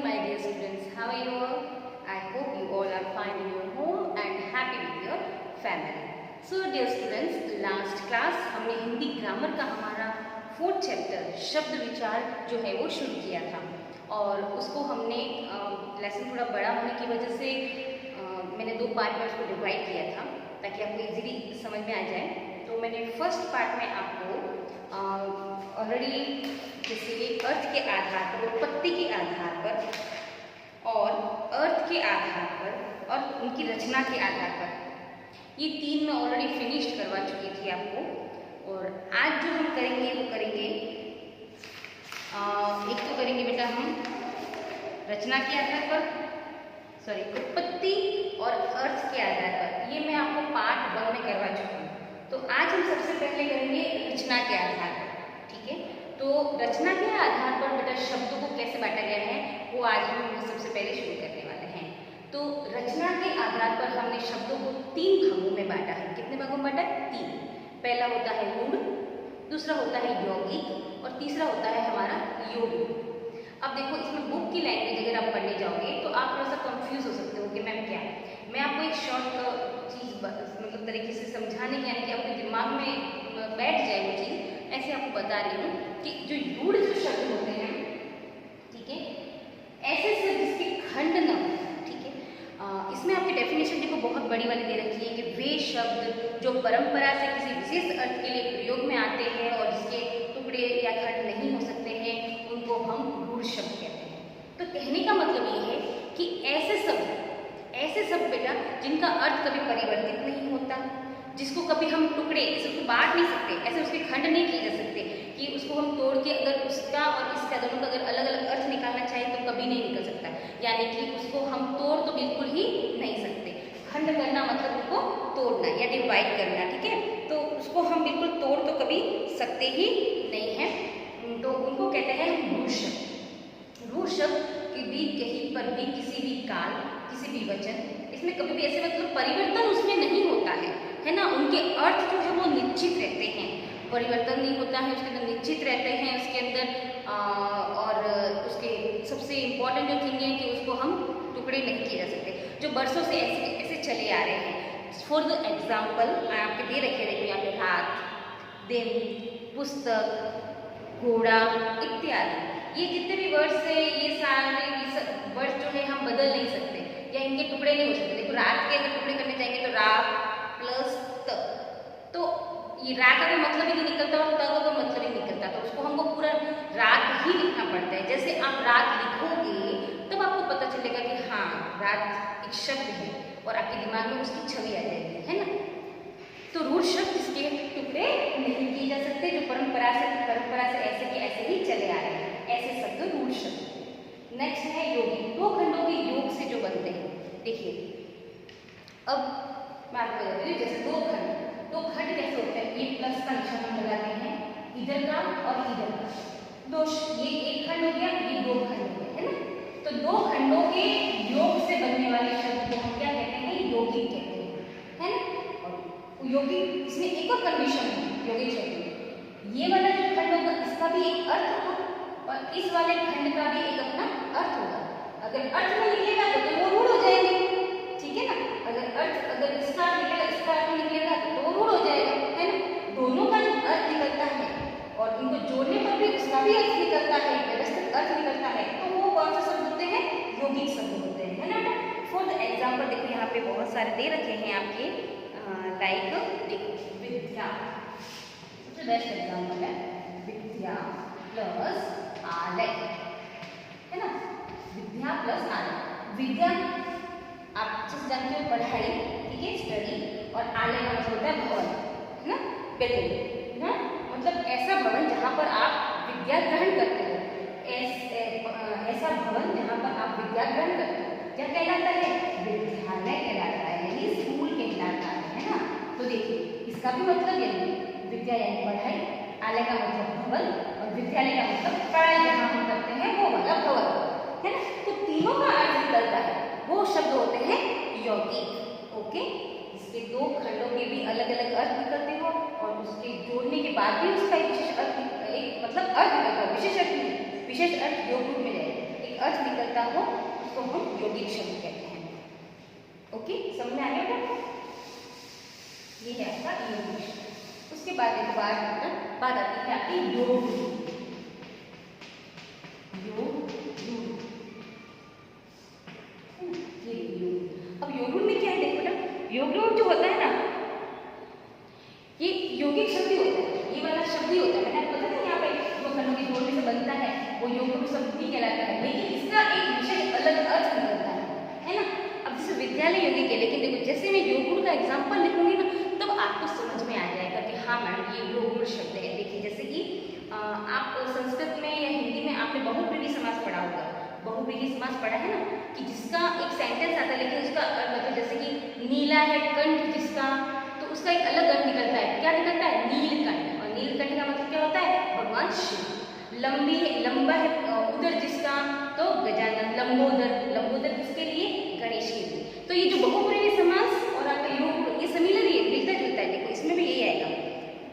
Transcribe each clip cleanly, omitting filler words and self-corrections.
my dear students. How are you all? I hope you all are fine in your home and happy with your family. So dear students, last class हमने Hindi grammar का हमारा 4th chapter शब्द विचार जो है वो शुरू किया था और उसको हमने लेसन थोड़ा बड़ा होने की वजह से मैंने 2 पार्ट में उसको डिवाइड किया था ताकि आपको इजीली समझ में आ जाए। तो मैंने फर्स्ट पार्ट में आपको ऑलरेडी जैसे अर्थ के आधार पर, उत्पत्ति के आधार पर और अर्थ के आधार पर और उनकी रचना के आधार पर ये 3 मैं ऑलरेडी फिनिश्ड करवा चुकी थी आपको। और आज जो हम करेंगे वो करेंगे एक तो करेंगे बेटा हम रचना के आधार पर, उत्पत्ति और अर्थ के आधार पर। ये मैं आपको पार्ट 1 में करवा चुकी हूँ। तो आज हम सबसे पहले करेंगे रचना के आधार पर, ठीक है। तो रचना के आधार पर बेटा शब्दों को कैसे बांटा गया है वो आज हम सबसे पहले शुरू करने वाले हैं। तो रचना के आधार पर हमने शब्दों को 3 भागों में बांटा है। कितने भागों में बांटा है? 3। पहला होता है मूढ़, दूसरा होता है यौगिक और तीसरा होता है हमारा योगिक। अब देखो इसमें बुक की लैंग्वेज अगर आप पढ़ने जाओगे तो आप थोड़ा सा कंफ्यूज हो सकते हो कि मैम क्या है। मैं आपको एक शॉर्ट चीज़ मतलब तरीके से समझाने की, यानी कि अपने दिमाग में बैठ जाए वो चीज़, ऐसे आपको बता रही हूँ कि जो रूढ़ जो शब्द होते हैं, ठीक है, ऐसे शब्द जिसके खंड न हो, ठीक है। इसमें आपकी डेफिनेशन देखो बहुत बड़ी वाली दे रखी है कि वे शब्द जो परंपरा से किसी विशेष अर्थ के लिए प्रयोग में आते हैं और जिसके टुकड़े या खंड नहीं हो सकते हैं उनको हम रूढ़ शब्द कहते हैं। तो कहने का मतलब ये है कि ऐसे शब्द बेटा जिनका अर्थ कभी परिवर्तित नहीं होता, जिसको कभी हम टुकड़े ऐसे उसको बांट नहीं सकते, ऐसे उसके खंड नहीं किए जा सकते कि उसको हम तोड़ के अगर उसका और इसका दोनों का अगर अलग अलग अर्थ निकालना चाहें तो कभी नहीं निकल सकता। यानी कि उसको हम तोड़ तो बिल्कुल ही नहीं सकते। खंड करना मतलब उसको तोड़ना या डिवाइड करना, ठीक है। तो उसको हम बिल्कुल तोड़ तो कभी सकते ही नहीं है। तो उनको कहते हैं रूढ़ शब्द। रूढ़ शब्द के भी कहीं पर भी किसी भी काल, किसी भी वचन, इसमें कभी भी ऐसे मतलब परिवर्तन उसमें नहीं होता है ना। उनके अर्थ जो है वो निश्चित रहते हैं, परिवर्तन नहीं होता है उसके अंदर, निश्चित रहते हैं उसके अंदर। और उसके सबसे इम्पोर्टेंट जो थिंग है कि उसको हम टुकड़े नहीं किए जा सकते, जो बरसों से ऐसे चले आ रहे हैं। फॉर द एग्जाम्पल मैं आपके दे रखे देखो यहाँ पे हाथ, दिन, पुस्तक, घोड़ा इत्यादि। ये जितने भी वर्ड्स है ये सारे वर्ड्स जो है हम बदल नहीं सकते या इनके टुकड़े नहीं हो सकते। देखो रात के अगर टुकड़े करने जाएंगे तो रा प्लस त, तो ये रा का कोई मतलब ही नहीं निकलता और त का कोई मतलब ही निकलता, तो उसको हमको पूरा रात ही लिखना पड़ता है। जैसे आप रात लिखोगे तब आपको पता चलेगा कि हाँ रात एक शब्द है और आपके दिमाग में उसकी छवि आ जाएगी, है ना। तो रूढ़ शब्द इसके टुकड़े नहीं किए जा सकते, जो परंपरा से ऐसे के ऐसे ही चले आ रहे हैं, ऐसे शब्द रूढ़ शब्द। नेक्स्ट है यौगिक। 2 खंडों के योग से जो बनते हैं। देखिए अब मैं आपको बताती हूँ, जैसे 2 खंड कैसे होते हैं। ये प्लस का निशान हम लगाते हैं इधर का और इधर का। ये एक खंड हो गया, ये 2 खंड हो गए, है ना। तो 2 खंडों के योग से बनने वाले शब्द को हम क्या कहते हैं? यौगिक कहते हैं, है ना। और यौगिक इसमें एक और कंडीशन है यौगिक शब्द में, ये वाला जो खंड होगा इसका भी एक अर्थ होगा और इस वाले खंड का भी एक अपना अर्थ होगा। अगर अर्थ में निकलेगा तो वो रूढ़ हो जाएंगे, ठीक है ना। अगर इसका अर्थ निकलेगा तो वो रूढ़ हो जाएगा, है ना। दोनों का जो अर्थ निकलता है और इनको जोड़ने पर भी उसका भी अर्थ निकलता है, व्यवस्थित अर्थ निकलता है, तो वो कौन से शब्द होते हैं? यौगिक शब्द होते हैं, है ना। फॉर द एग्जाम्पल देखो यहाँ पे बहुत सारे दे रखे हैं आपके, लाइक विद्या, सबसे बेस्ट एग्जाम्पल है विद्या प्लस आलय, है ना। विद्या प्लस आलय। विद्या आप अच्छे से जानते हो पढ़ाई, ठीक है, स्टडी, और आलय का मतलब होता है भवन, है ना, बिल्डिंग, है ना। मतलब ऐसा भवन जहाँ पर आप विद्या ग्रहण करते हो, ऐसा भवन जहाँ पर आप विद्या ग्रहण करते हो क्या कहलाता है? विद्यालय कहलाता है, यानी स्कूल कहलाता है ना। तो देखिए इसका भी मतलब यही, विद्या यानी पढ़ाई, आलय का मतलब भवन और विद्यालय का मतलब पढ़ाई जहाँ हम करते हैं वो वाला भवन, है ना। तो तीनों का अर्थ निकलता है, वो शब्द होते हैं यौगिक। ओके, इसके 2 खंडों के भी अलग अलग अर्थ निकलते हो और उसके जोड़ने के बाद भी उसका एक विशेष अर्थ, एक मतलब अर्थ निकलता है, विशेष अर्थ योग रूप में जाएगा, एक अर्थ निकलता हो उसको हम यौगिक शब्द कहते हैं। ओके, समझ में आ गया? ये है आपका यौगिक शब्द। उसके बाद एक बात आती है आपकी योग। अब योग में क्या है, देखो बेटा, योग जो होता है ना, ये यौगिक शब्द ही होता है, ये वाला शब्द ही होता है। मैंने पता था यहाँ पे जो खंडों की जोड़ से बनता है वो योग शब्द ही कहलाता है, लेकिन इसका एक विशेष अलग अर्थ निकलता है ना। अब जैसे विद्यालय यौगिक है, लेकिन देखो जैसे मैं योग का एग्जाम्पल लिखूंगी ना, तब आपको समझ में आ जाएगा कि हाँ मैडम ये योग शब्द है। देखिए जैसे कि आप संस्कृत में या हिंदी में आपने बहुव्रीहि समास पढ़ा होगा। बहुव्रीहि समास पढ़ा है ना, कि जिसका एक सेंटेंस आता है लेकिन उसका मतलब जैसे कि नीला है कंठ जिसका, तो उसका एक अलग अर्थ निकलता है। क्या निकलता है? नीलकंठ। और नीलकंठ का मतलब क्या होता है? भगवान शिव। लंबा है उदर जिसका, तो गजानन। लंबोदर, लंबोदर किसके लिए? गणेश के लिए। तो ये जो बहुव्रीहि समास और आपका योग, ये सिमिलर ही है, मिलता जुलता है। देखो इसमें भी यही आएगा।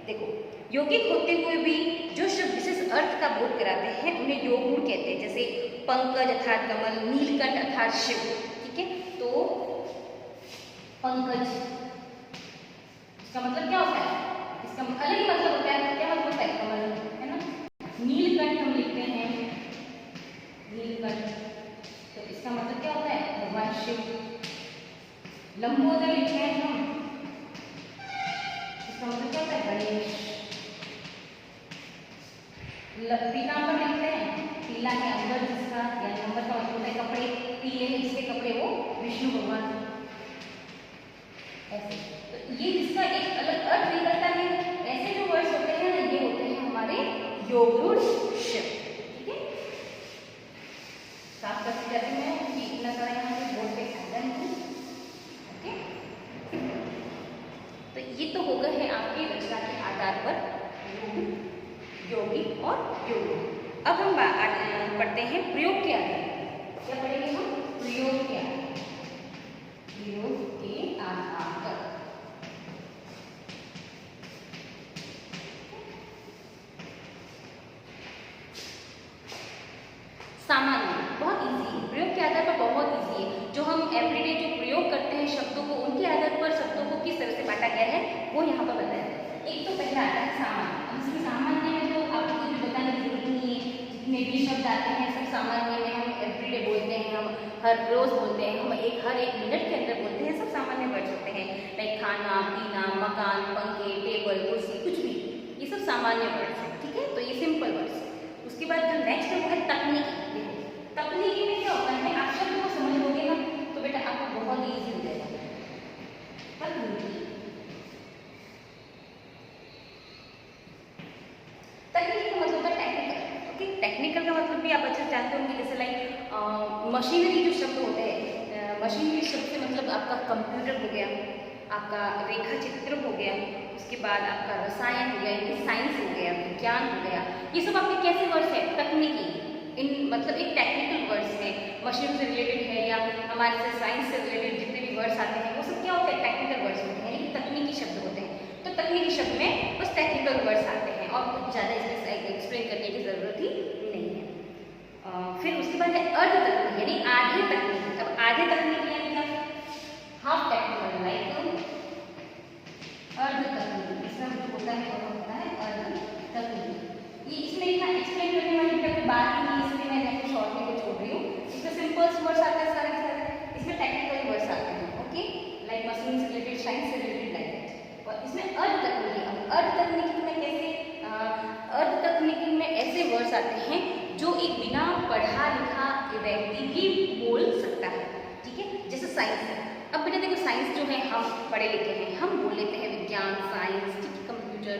देखो यौगिक होते हुए भी जो शब्द विशेष अर्थ का बोध कराते हैं उन्हें योग कहते हैं। जैसे पंकज अर्थात कमल, नीलकंठ अर्थात शिव। ठीक है, तो पंकज इसका मतलब क्या होता है? इसका अलग ही मतलब होता है। क्या मतलब होता है? कमल, है ना। नीलकंठ हम लिखते हैं, नीलकंठ, तो इसका मतलब क्या होता है? भगवान शिव। लंबोदर लिखते हैं हम, इसका मतलब क्या होता है? गणेश। पीतांबर लिखते हैं, पीला है अंबर जिसका, या अंबर का मतलब होता है कपड़े, पीले हैं जिसके कपड़े, वो विष्णु भगवान। ऐसे तो ये जिसका एक अलग अर्थ निकलता है, ऐसे जो वर्ड्स होते हैं ना, ये होते हैं हमारे योगरूढ़ शब्द। ठीक है, साफ करते जाते हैं कि इतना सारा यहाँ पे बोर्ड पे खाया नहीं। ओके, तो ये तो हो गए हैं आपकी रचना के आधार पर यौगिक और यौगिक। अब हम पढ़ते हैं प्रयोग के आधार पर। क्या पढ़ेंगे हम? प्रयोग के आधार, प्रयोग के आधार पर। सामान्य बहुत इजी है, प्रयोग के आधार पर बहुत इजी है। जो हम एवरीडे जो प्रयोग करते हैं शब्दों को, उनके आधार पर शब्दों को किस तरह से बांटा गया है वो यहाँ पर बताया है। एक तो पहला आता है सामान्य। इसमें सामान्य में तो आपको कुछ बताने की जरूरत नहीं है, जितने भी शब्द आते हैं सब सामान्य में हम एवरीडे बोलते हैं, हम हर रोज बोलते हैं, हम हर एक मिनट के अंदर बोलते हैं, सब सामान्य वर्ड्स होते हैं। लाइक खाना पीना, मकान, पंखे, टेबल, कुर्सी, कुछ भी, ये सब सामान्य वर्ड्स हैं। ठीक है, तो ये सिंपल वर्ड्स है। उसके बाद जो नेक्स्ट है वो है तकनीकी। देखो तकनीकी में क्या होता है, आप शब्द को समझ लोगे ना तो बेटा आपको बहुत ईजी हो जाएगा। तकनीकी, तकनीकी का मतलब है टेक्निकल। ओके, टेक्निकल का मतलब भी आप अच्छे से जानते होंगे। जैसे लाइक मशीनरी जो शब्द होते हैं, मशीनरी शब्द से मतलब आपका कंप्यूटर हो गया, आपका रेखा चित्र हो गया, उसके बाद आपका रसायन हो गया, इनकी साइंस हो गया, विज्ञान हो गया, ये सब आपके कैसे वर्ड्स हैं? तकनीकी। इन मतलब एक टेक्निकल वर्ड्स हैं, मशीन से रिलेटेड है या हमारे से साइंस से रिलेटेड जितने भी वर्ड्स आते हैं वो सब क्या होते हैं? टेक्निकल वर्ड्स होते हैं, यानी तकनीकी शब्द होते हैं। तो तकनीकी शब्द में बस टेक्निकल वर्ड्स आते हैं और कुछ ज़्यादा इसमें एक्सप्लेन करने की ज़रूरत ही नहीं है। फिर उसके बाद है अर्ध तकनीकी, यानी आधे तकनीकी। अब आधे तकनीकी यानी क्या? हाफ टेक्निकल, लाइक अर्ध तकनीकी। इसका जो होता है वो होता है अर्ध तकनीकी। ये इसमें इतना एक्सप्लेन करने वाली कोई बात ही नहीं, इसलिए मैं आपको शॉर्ट में छोड़ रही हूँ। इसमें सिंपल वर्ड्स आते हैं सारे के सारे, इसमें टेक्निकल वर्ड्स आते हैं। ओके, लाइक मशीन से रिलेटेड, साइंस से रिलेटेड, लाइक दैट। और इसमें अर्ध तकनीकी, अर्ध तकनीकी में कैसे? अर्ध तकनीकी में ऐसे वर्ड्स आते हैं जो एक बिना पढ़ा लिखा व्यक्ति भी बोल सकता है। ठीक है, जैसे साइंस है। अब बेटा देखो साइंस जो है हम पढ़े लिखे हैं, हम बोल लेते हैं विज्ञान, साइंस, ठीक है, कंप्यूटर।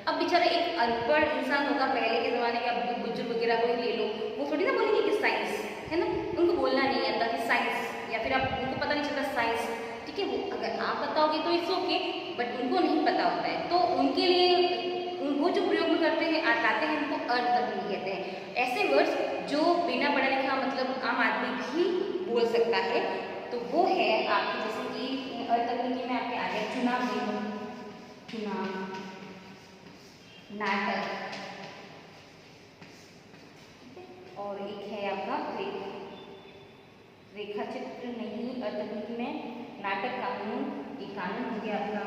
अब बेचारा एक अनपढ़ इंसान होगा, पहले के ज़माने का बुजुर्ग वगैरह को ही ले लो, वो थोड़ी ना बोलेंगे कि साइंस, है ना, उनको बोलना नहीं आता कि साइंस, या फिर आप उनको पता नहीं चलता साइंस। ठीक है, वो अगर आप बताओगे तो इट्स ओके, बट उनको नहीं पता होता है, तो उनके लिए वो जो प्रयोग में करते हैं आते हैं, उनको अर्ध तकनीकी कहते हैं। ऐसे वर्ड्स जो बिना पढ़ा लिखा मतलब आम आदमी भी बोल सकता है, तो वो है आपकी, जैसे कि अर्ध तकनीकी में आपके आ गए चुनाव, चुनाव, नाटक, और एक है आपका रेखा चित्र नहीं, तकनीकी में नाटक कानून, ये कानून हो गया आपका।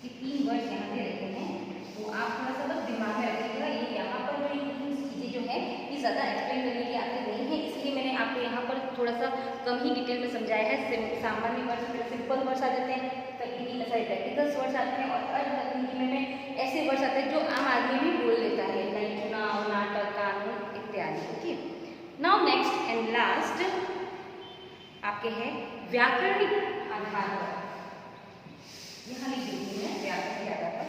ये 3 वर्ड यहाँ पे रखे हैं, तो आप थोड़ा सा बस दिमाग में रखिएगा। ये यहाँ पर जो ये चीज़ें जो है ये ज़्यादा एक्सप्लेन करने की आती नहीं है, इसलिए मैंने आपको यहाँ पर थोड़ा सा कम ही डिटेल में समझाया है। सामान्य वर्ड्स, सिंपल वर्ड्स आ जाते हैं, तकनीकी सारे प्रैक्टिकल्स वर्ड्स आते हैं, और अर्ध तकनीकी में ऐसे वर्ड्स आते हैं जो आम आदमी भी बोल लेता है, लाइक चुनाव, नाटक, कानून इत्यादि। Okay, now next and last आपके हैं व्याकरणिक आधार पर। यहाँ लिख दीजिए मैं व्याकरण के आधार पर,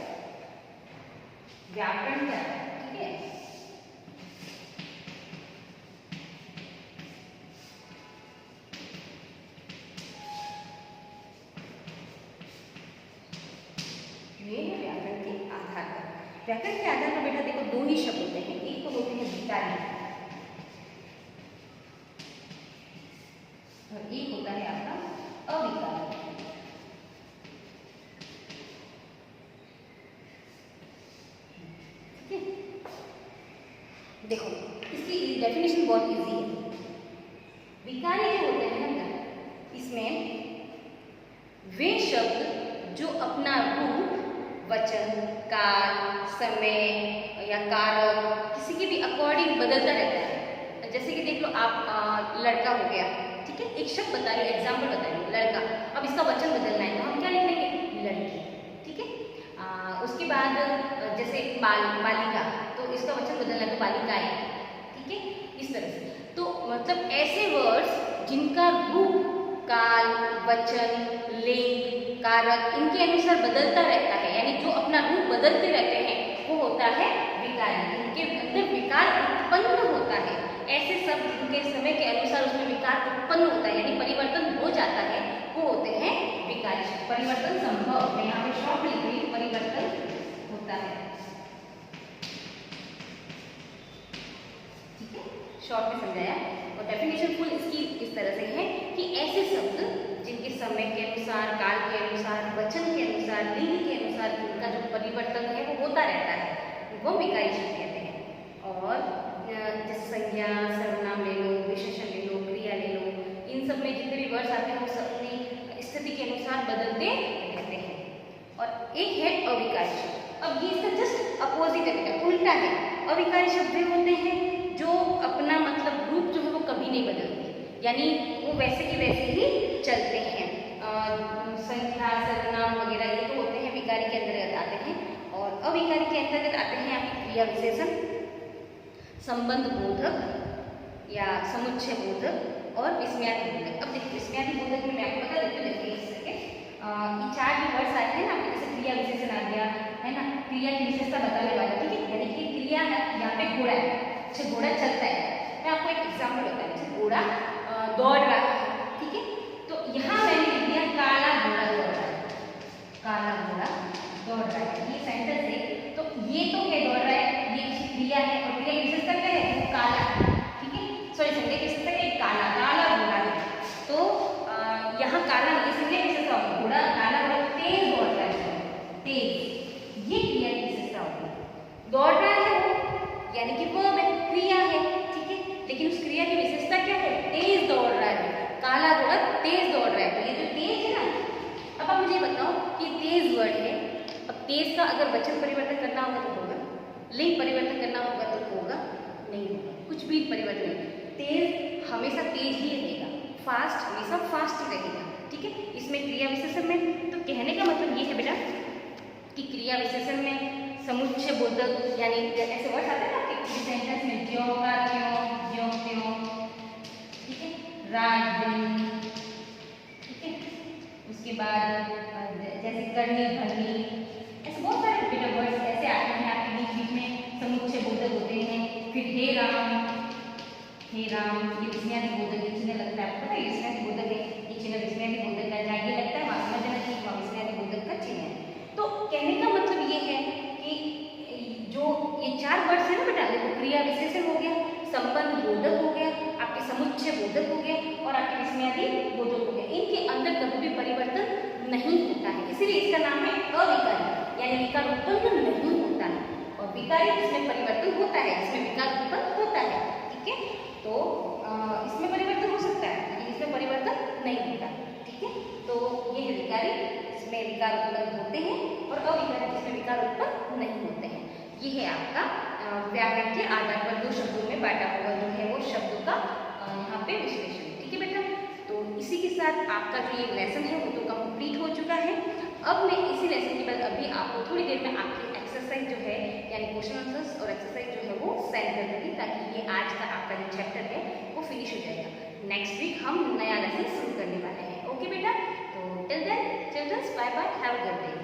व्याकरण क्या है, ठीक है। ये है व्याकरण के आधार पर। व्याकरण के आधार पर बेटा देखो 2 ही शब्द होते हैं, एक तो होते हैं विकारी और एक होता है आपका अविकारी। देखो इसकी डेफिनेशन बहुत इजी है। विकारी जो होते हैं ना, इसमें वे शब्द जो अपना रूप, वचन, काल, समय या कारक किसी के भी अकॉर्डिंग बदलता रहता है। जैसे कि देख लो आप, लड़का हो गया, ठीक है, एक शब्द बता रही हूँ, एग्जाम्पल बता रही हूँ, लड़का। अब इसका वचन बदलना है तो हम क्या लिख लेंगे, लड़की, ठीक है। उसके बाद जैसे बालिका, तो इसका वचन बदलना है तो बालिकाएं, ठीक है, इस तरह से। तो मतलब ऐसे वर्ड्स जिनका रूप, काल, वचन, लिंग, कारक इनके अनुसार बदलता रहता है, यानी जो अपना रूप बदलते रहते हैं वो होता है विकारी। इनके अंदर विकार उत्पन्न होता है। ऐसे शब्द जिनके समय के अनुसार उसमें विकार उत्पन्न होता है, यानी परिवर्तन हो जाता है, वो होते हैं विकारी। परिवर्तन संभव है, यहाँ पे शॉर्ट में लिख रही हूं, परिवर्तन होता है, ठीक है, शॉर्ट में समझाया। और डेफिनेशन फुल इसकी इस तरह से है कि ऐसे शब्द जिनके समय के अनुसार, काल के अनुसार, वचन के अनुसार, लिंग के अनुसार इनका जो परिवर्तन है वो होता रहता है, वो विकारी शब्द कहते हैं। और जैसे संज्ञा, सर्वनाम ले लो, विशेषण ले लो, क्रिया ले लो, इन सब में जितने भी वर्ड्स आते हैं वो सब अपनी स्थिति के अनुसार बदलते रहते हैं। और एक है अविकारी शब्द। अब ये इसका जस्ट अपोजिट है बेटा, उल्टा है। अविकारी शब्द वे होते हैं जो अपना मतलब रूप जो है वो कभी नहीं बदलते, यानी वो वैसे के वैसे ही चलते हैं। संख्या, सर्वनाम वगैरह ये तो होते हैं विकारी के अंतर्गत आते हैं। और अविकारी के अंतर्गत आते हैं आपके क्रिया विशेषण, संबंध बोधक या समुच्चय बोधक और विस्मयादि बोधक। अब देखिए विस्मयादि बोधक में मैं आपको बता देती हूँ, देखिए इस तरह ये 4 भी वर्ड्स आते हैं ना आपके, जैसे क्रिया विशेषण आ गया है ना, क्रिया की विशेषता बताने वाला, ठीक है, यानी कि क्रिया है, यहाँ पे घोड़ा है, अच्छा घोड़ा चलता है। मैं आपको एक एग्जाम्पल बताती हूँ, जैसे घोड़ा दौड़ रहा है, ठीक है, तो यहाँ मैंने लिख दिया काला घोड़ा दौड़ रहा है, काला घोड़ा दौड़ रहा है, ये सेंटेंस है। तो ये तो क्या दौड़ रहा है, ये क्रिया है, और क्रिया की विशेषता क्या है, वो काला, ठीक है, सॉरी संज्ञा की विशेषता क्या है, काला, काला घोड़ा है। तो यहाँ काला ये संज्ञा की विशेषता होगी, घोड़ा काला घोड़ा तेज दौड़ रहा है, तेज, ये क्रिया की विशेषता होगी। दौड़ रहा है वो, यानी कि वो क्रिया है, ठीक है, लेकिन उस क्रिया की विशेषता क्या है, तेज दौड़ रहा है, काला घोड़ा तेज दौड़ रहा है। तो ये जो तेज है ना, अब आप मुझे बताओ कि तेज वर्ड है, अब तेज का अगर वचन परिवर्तन करना होगा तो होगा, लिंग परिवर्तन करना होगा तो होगा, नहीं होगा, कुछ भी परिवर्तन नहीं। तेज हमेशा तेज ही रहेगा, फास्ट हमेशा फास्ट ही रहेगा, ठीक है। इसमें क्रिया विशेषण में, तो कहने का मतलब ये है बेटा कि क्रिया विशेषण में समुच्चय बोधक, यानी ऐसे वर्ड आते हैं ना आपके सेंटेंस में, ज्यों का त्यों, ज्यों त्यों, ठीक है, रात दिन, ठीक है, उसके बाद जैसे करनी भरनी, ऐसे बहुत सारे बेटा वर्ड्स ऐसे आते हैं आपके बीच बीच में, समुच्चय बोधक होते हैं। फिर हे राम, हे राम, ये विस्मयादि बोधक, ये चिन्ह लगता है, आपको पता है विस्मयादि बोधक है, ये चिन्ह विस्मयादि बोधक का, जहाँ ये लगता है वहाँ समझ जाना चाहिए वहाँ विस्मयादि बोधक का चिन्ह है। तो कहने का मतलब ये है कि जो ये 4 वर्ड्स है ना बेटा, देखो क्रिया विशेषण हो गया, संबंध बोधक हो गया, आपके समुच्चय बोधक हो गया और आपके विस्मयादि बोधक हो गया, इनके अंदर कभी भी परिवर्तन नहीं होता है, इसीलिए इसका नाम है अविकारी, यानी विकार उत्पन्न नहीं होता है। और विकारी जिसमें परिवर्तन होता है, जिसमें विकार उत्पन्न होता है, ठीक है। तो इसमें परिवर्तन हो सकता है लेकिन इसमें परिवर्तन नहीं होता। ठीक है, तो ये है विकारी, इसमें विकार उत्पन्न होते हैं, और अविकारी जिसमें विकार उत्पन्न नहीं होते हैं। ये है आपका व्याकरण के आधार पर 2 शब्दों में बांटा हुआ जो है वो शब्दों का यहाँ पे विश्लेषण। ठीक है बेटा, तो इसी के साथ आपका जो ये लेसन है वो तो कंप्लीट हो चुका है। अब मैं इसी लेसन के बाद अभी आपको थोड़ी देर में आपकी एक्सरसाइज जो है यानी क्वेश्चन आंसर्स और एक्सरसाइज जो है वो सेंड कर दूँगी, ताकि ये आज का आपका जो चैप्टर है वो फिनिश हो जाएगा। नेक्स्ट वीक हम नया लेसन शुरू करने वाले हैं। ओके बेटा, तो till then childrens, bye bye, have a good day.